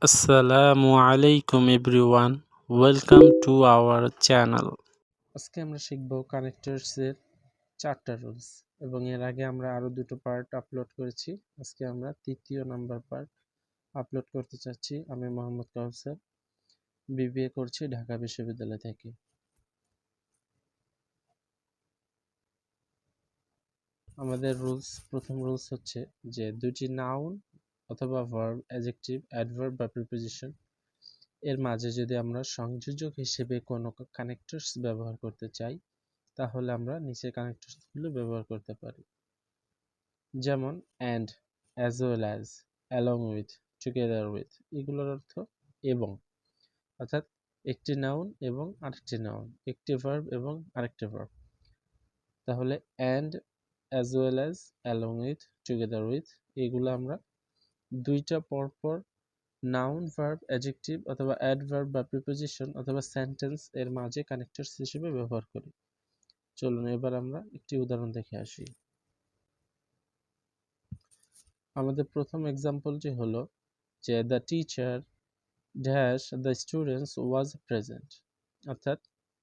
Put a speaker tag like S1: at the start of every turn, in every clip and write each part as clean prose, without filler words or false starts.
S1: আসসালামু আলাইকুম everyone, welcome to our channel. আজকে আমরা শিখব কানেক্টরসের 4টা রুলস এবং এর আগে আমরা আরও দুটো পার্ট আপলোড করেছি। আজকে আমরা তৃতীয় নাম্বার পার্ট আপলোড করতে চাচ্ছি। আমি মোহাম্মদ কাউসার, বিবিএ করছি ঢাকা বিশ্ববিদ্যালয় থেকে। আমাদের প্রথম রুলস হচ্ছে যে দুটি নাউন অথবা ভার্ব, অ্যাডজেক্টিভ, অ্যাডভার্ব বা প্রিপোজিশন এর মাঝে যদি আমরা সংযোজক হিসেবে কোনো কানেক্টরস ব্যবহার করতে চাই, তাহলে আমরা নিচের কানেক্টরসগুলো ব্যবহার করতে পারি। যেমন and, as well as, along with, together with, এগুলোর অর্থ এবং, অর্থাৎ একটি নাউন এবং আরেকটি নাউন, একটি ভার্ব এবং আরেকটি ভার্ব। তাহলে and, as well as, along with, together with, এগুলো আমরা দুইটা পরপর নাউন, ভার্ব, অ্যাডজেক্টিভ অথবা অ্যাডভার্ব বা প্রিপোজিশন অথবা সেন্টেন্স এর মাঝে কানেক্টরস হিসেবে ব্যবহার করি। চলুন এবার আমরা একটি উদাহরণ দেখে আসি। আমাদের প্রথম এক্সাম্পলটি হলো যে the teacher dash the students was present, অর্থাৎ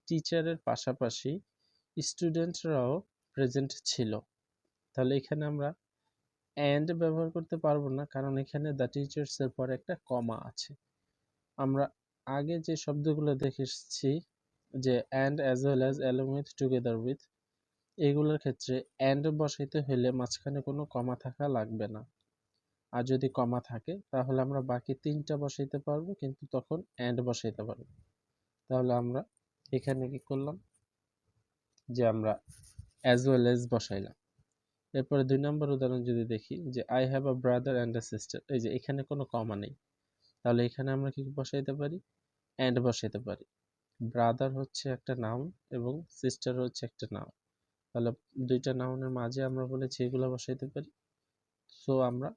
S1: টিচারের পাশাপাশি স্টুডেন্টরাও প্রেজেন্ট ছিল। তাহলে এখানে আমরা অ্যান্ড ব্যবহার করতে পারবো না, কারণ এখানে দ্য টিচার্স এর পরে একটা কমা আছে। আমরা আগে যে শব্দগুলো দেখেছি যে and, as well as, along with, together with, এগুলোর ক্ষেত্রে অ্যান্ড বসাইতে হলে মাঝখানে কোনো কমা থাকা লাগবে না। আর যদি কমা থাকে তাহলে আমরা বাকি তিনটা বসাইতে পারবো, কিন্তু তখন অ্যান্ড বসাইতে পারবো। তাহলে আমরা এখানে কি করলাম যে আমরা অ্যাজ ওয়েল অ্যাজ বসাইলাম। এরপরে 2 নম্বর উদাহরণ যদি দেখি যে I have a brother and a sister, এই যে এখানে কোনো কমা নেই, তাহলে এখানে আমরা কি বসাইতে পারি? অ্যান্ড বসাইতে পারি। ব্রাদার হচ্ছে একটা নাউন এবং সিস্টার হচ্ছে একটা নাউন, তাহলে দুইটা নাউনের মাঝে আমরা বলেছি এগুলো বসাইতে পারি, সো আমরা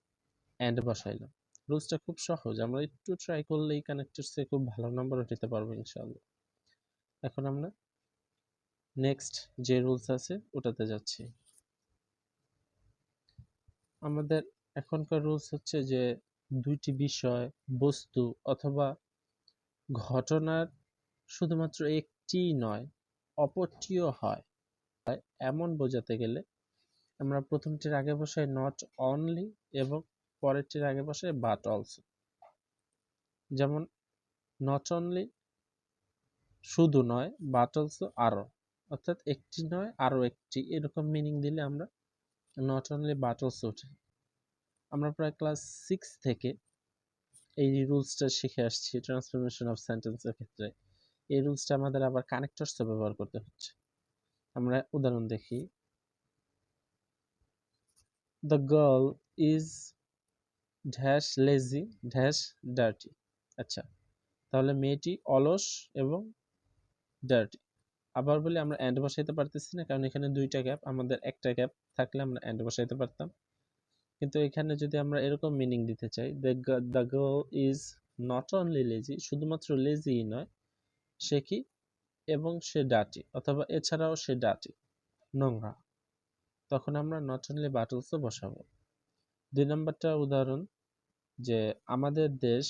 S1: অ্যান্ড বসাইলাম। রুলসটা খুব সহজ, আমরা একটু ট্রাই করলে এই কানেক্টরসে খুব ভালো নাম্বার উঠাতে পারবো ইনশাআল্লাহ। এখন আমরা নেক্সট যে রুলস আছে ওটাতে যাচ্ছি। আমাদের এখনকার রুলস হচ্ছে যে দুইটি বিষয়, বস্তু অথবা ঘটনার শুধুমাত্র একটিই নয়, অপরটিও হয়, এমন বোঝাতে গেলে আমরা প্রথমটির আগে বসাই নট অনলি এবং পরেরটির আগে বসাই বাট অলসো। যেমন নট অনলি শুধু নয়, বাট অলসো আরো, অর্থাৎ একটি নয় আরো একটি, এরকম মিনিং দিলে আমরা নট অনলি বাট অলসো উঠি। আমরা প্রায় ক্লাস 6 থেকে এই রুলসটা শিখে আসছি ট্রান্সফরমেশন অফ সেন্টেন্সের ক্ষেত্রে। এই রুলসটা আমাদের আবার কানেক্টরস ব্যবহার করতে হচ্ছে। আমরা উদাহরণ দেখি। The girl is dash lazy dash dirty. আচ্ছা, তাহলে মেয়েটি অলস এবং ডার্টি। আবার বলি, আমরা অ্যান্ড বসাইতে পারতেছি না, কারণ এখানে দুইটা গ্যাপ, আমাদের একটা গ্যাপ থাকলে আমরা অ্যান্ড বসাইতে পারতাম। কিন্তু এখানে যদি আমরা এরকম মিনিং দিতে চাই, the girl is not only lazy, শুধুমাত্র লেজি নয়, সে কি এবং সে ডার্টি, অথবা এছাড়াও সে ডার্টি, নোংরা, তখন আমরা নট অনলি বাট অলসো বসাবো। 2 নম্বরটা উদাহরণ যে আমাদের দেশ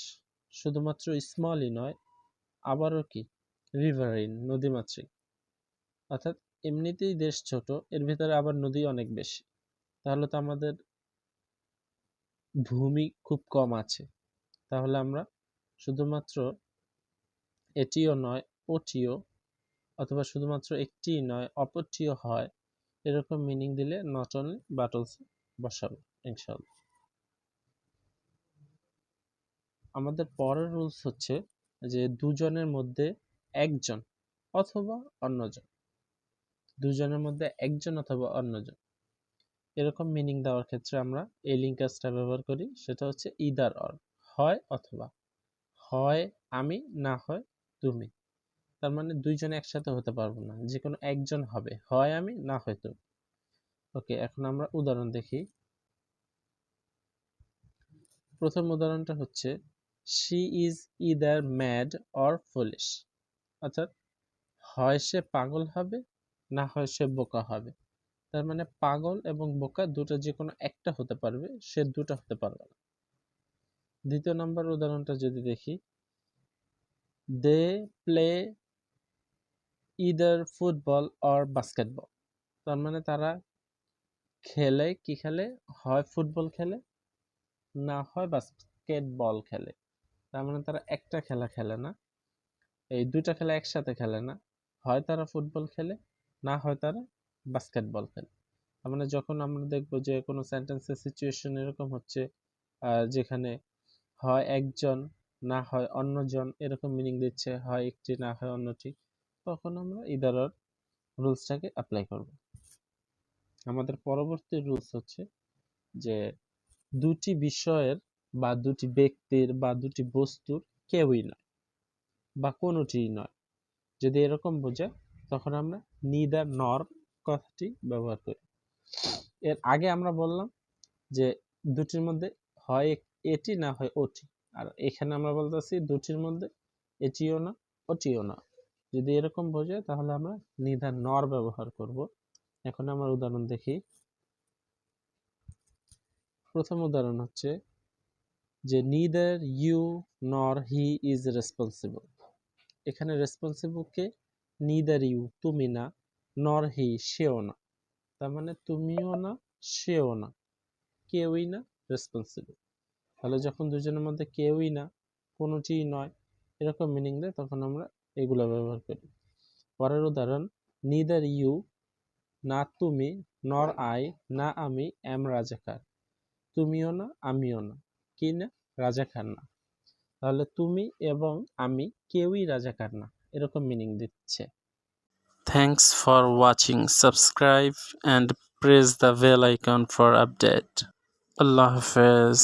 S1: শুধুমাত্র স্মলই নয়, আবারও কি রিভারাইন, নদীমাতৃক, অর্থাৎ এমনিতেই দেশ ছোট, এর ভিতরে আবার নদী অনেক বেশি, তাহলে তো আমাদের ভূমি খুব কম আছে। তাহলে আমরা শুধুমাত্র এটিও নয় ওটিও, অথবা শুধুমাত্র একটিই নয় অপরটিও হয়, এরকম মিনিং দিলে নট অনলি বাট অলসো বসাবো ইনশাআল্লাহ। আমাদের পরের রুলস হচ্ছে যে দুজনের মধ্যে একজন অথবা অন্যজন, দুজনের মধ্যে একজন অথবা অন্যজন, এরকম মিনিং দেওয়ার ক্ষেত্রে আমরা এই লিঙ্কাসটা ব্যবহার করি। সেটা হচ্ছে ইদার অর, হয় অথবা, হয় আমি না হয় তুমি। তার মানে দুইজন একসাথে হতে পারবো না, যে কোনো একজন হবে, হয় আমি না হয় তুমি। ওকে, এখন আমরা উদাহরণ দেখি। প্রথম উদাহরণটা হচ্ছে she is either mad or foolish, অর্থাৎ হয় সে পাগল হবে না হয় সে বোকা হবে। তার মানে পাগল এবং বোকা দুটো যে কোনো একটা হতে পারবে, সে দুটো হতে পারবে না। দ্বিতীয় নম্বর উদাহরণটা যদি দেখি, they play either football or basketball. তার মানে তারা খেলে, কি খেলে? হয় ফুটবল খেলে, না হয় বাস্কেটবল খেলে। তার মানে তারা একটা খেলা খেলে না, এই দুইটা খেলা একসাথে খেলে না, হয় তারা ফুটবল খেলে, না হয় তারা বাস্কেটবল খেলে। তার মানে যখন আমরা দেখবো যে কোনো সেন্টেন্সের সিচুয়েশন এরকম হচ্ছে যেখানে হয় একজন, না হয় অন্যজন, এরকম মিনিং দিচ্ছে, হয় একটি, না হয় অন্যটি, তখন আমরা ইদার অর রুলসটাকে অ্যাপ্লাই করব। আমাদের পরবর্তী রুলস হচ্ছে যে দুটি বিষয়ের বা দুটি ব্যক্তির বা দুটি বস্তুর কেউই নয় বা কোনোটিই নয়, যদি এরকম বোঝায় তখন আমরা নিদার নর কথাটি ব্যবহার করি। এর আগে আমরা বললাম যে দুটির মধ্যে হয় এটি, না হয় ওটি, আর এখানে আমরা বলতেছি দুটির মধ্যে এটিও না ওটিও না। যদি এরকম বোঝায় তাহলে আমরা নিদার নর ব্যবহার করব। এখন আমরা উদাহরণ দেখি। প্রথম উদাহরণ হচ্ছে যে neither you nor he is responsible. এখানে রেসপন্সিবল কে? নিদার ইউ তুমি না, নর হি সেও না। তার মানে তুমিও না সেও না, কেউই না রেসপন্সিবল। তাহলে যখন দুজনের মধ্যে কেউই না, কোনোটিই নয়, এরকম মিনিং দেয়, তখন আমরা এগুলো ব্যবহার করি। পরের উদাহরণ, নিদার ইউ না তুমি, নর আই না আমি, এম রাজাকার। তুমিও না আমিও না, কি না? রাজাকার না। তাহলে তুমি এবং আমি কেউই রাজাকার না, এরকম মিনিং দিচ্ছে। Thanks for watching. Subscribe and press the bell icon for update. Allah Hafiz.